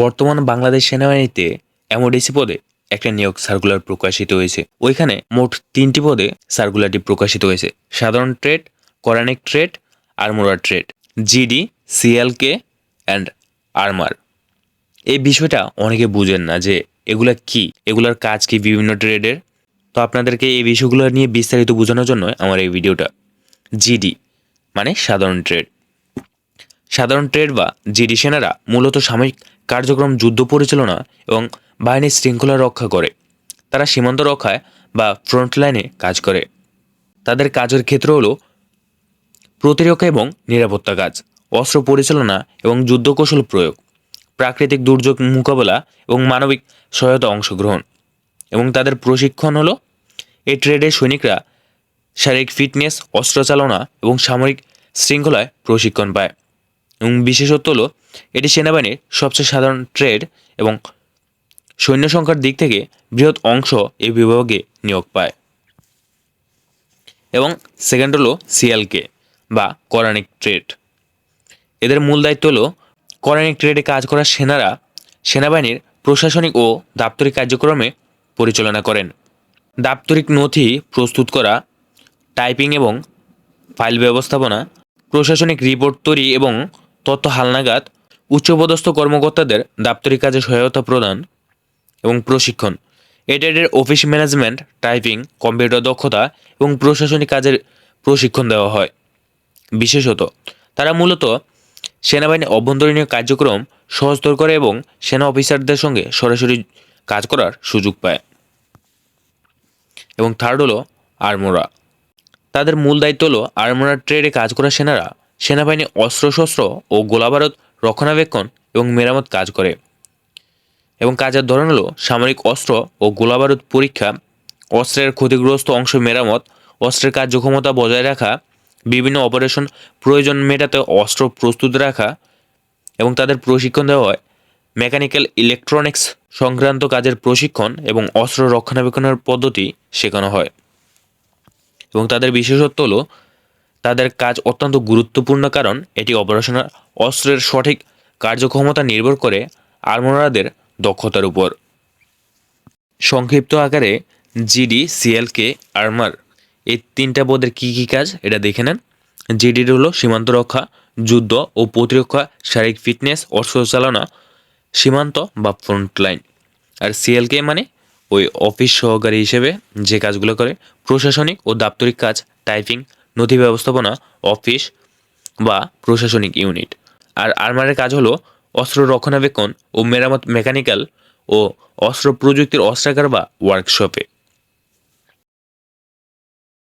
বর্তমান বাংলাদেশ সেনাবাহিনীতে এমওডিসি পদে একটা নিয়োগ সার্কুলার প্রকাশিত হয়েছে। ওইখানে মোট 3টি পদে সার্কুলারটি প্রকাশিত হয়েছে। সাধারণ ট্রেড, কোরানিক trade, armourer trade, GD, CLK and armour. এই বিষয়টা অনেকে বুঝেন না যে এগুলা কি, এগুলার কাজ কি বিভিন্ন ট্রেডের। তো আপনাদেরকে এই বিষয়গুলো নিয়ে বিস্তারিত বোঝানোর জন্য আমার এই ভিডিওটা। জিডি মানে সাধারণ ট্রেড। সাধারণ ট্রেড বা জিডি সেনারা মূলত সামরিক কার্যক্রম, যুদ্ধ পরিচালনা এবং বাহিনীর শৃঙ্খলা রক্ষা করে। তারা সীমান্ত রক্ষায় বা ফ্রন্ট লাইনে কাজ করে। তাদের কাজের ক্ষেত্র হলো প্রতিরক্ষা এবং নিরাপত্তা কাজ, অস্ত্র পরিচালনা এবং যুদ্ধ কৌশল প্রয়োগ, প্রাকৃতিক দুর্যোগ মোকাবেলা এবং মানবিক সহায়তা অংশগ্রহণ। এবং তাদের প্রশিক্ষণ হলো, এই ট্রেডের সৈনিকরা শারীরিক ফিটনেস, অস্ত্র চালনা এবং সামরিক শৃঙ্খলায় প্রশিক্ষণ পায়। এবং বিশেষত্ব হলো এটি সেনাবাহিনীর সবচেয়ে সাধারণ ট্রেড এবং সৈন্য সংখ্যার দিক থেকে বৃহৎ অংশ এই বিভাগে নিয়োগ পায়। এবং সেকেন্ড হলো সিএলকে বা কোরানিক ট্রেড। এদের মূল দায়িত্ব হলো কোরানিক ট্রেডে কাজ করা সেনারা সেনাবাহিনীর প্রশাসনিক ও দাপ্তরিক কার্যক্রমে পরিচালনা করেন। দাপ্তরিক নথি প্রস্তুত করা, টাইপিং এবং ফাইল ব্যবস্থাপনা, প্রশাসনিক রিপোর্ট তৈরি এবং তথ্য হালনাগাদ, উচ্চপদস্থ কর্মকর্তাদের দাপ্তরিক কাজে সহায়তা প্রদান এবং প্রশিক্ষণ। এই ট্রেডের অফিস ম্যানেজমেন্ট, টাইপিং, কম্পিউটার দক্ষতা এবং প্রশাসনিক কাজের প্রশিক্ষণ দেওয়া হয়। বিশেষত তারা মূলত সেনাবাহিনীর অভ্যন্তরীণ কার্যক্রম সহজতর করে এবং সেনা অফিসারদের সঙ্গে সরাসরি কাজ করার সুযোগ পায়। এবং থার্ড হলো আর্মোরা। তাদের মূল দায়িত্ব হলো আর্মোরার ট্রেডে কাজ করা সেনারা সেনাবাহিনীর অস্ত্রশস্ত্র ও গোলাবারুদ রক্ষণাবেক্ষণ এবং মেরামত কাজ করে। এবং কাজের ধরন হলো সামরিক অস্ত্র ও গোলাবারুদ পরীক্ষা, অস্ত্রের ক্ষতিগ্রস্ত অংশ মেরামত, অস্ত্রের কার্যক্ষমতা বজায় রাখা, বিভিন্ন অপারেশন প্রয়োজন মেটাতে অস্ত্র প্রস্তুত রাখা। এবং তাদের প্রশিক্ষণ দেওয়া হয় মেকানিক্যাল, ইলেকট্রনিক্স সংক্রান্ত কাজের প্রশিক্ষণ এবং অস্ত্র রক্ষণাবেক্ষণের পদ্ধতি শেখানো হয়। এবং তাদের বিশেষত্ব হলো তাদের কাজ অত্যন্ত গুরুত্বপূর্ণ, কারণ এটি অপারেশনাল অস্ত্রের সঠিক কার্যক্ষমতা নির্ভর করে আর্মোরারদের দক্ষতার উপর। সংক্ষিপ্ত আকারে জিডি, সিএলকে, আর্মার এই 3টা পদের কী কী কাজ এটা দেখে নেন। জিডির হলো সীমান্ত রক্ষা, যুদ্ধ ও প্রতিরক্ষা, শারীরিক ফিটনেস, অস্ত্র চালনা, সীমান্ত বা ফ্রন্ট লাইন। আর সিএলকে মানে ওই অফিস সহকারী হিসেবে যে কাজগুলো করে, প্রশাসনিক ও দাপ্তরিক কাজ, টাইপিং, নথি ব্যবস্থাপনা, অফিস বা প্রশাসনিক ইউনিট। আর আর্মারের কাজ হলো অস্ত্র রক্ষণাবেক্ষণ ও মেরামত, মেকানিক্যাল ও অস্ত্র প্রযুক্তির অস্ত্রাগার বা ওয়ার্কশপে।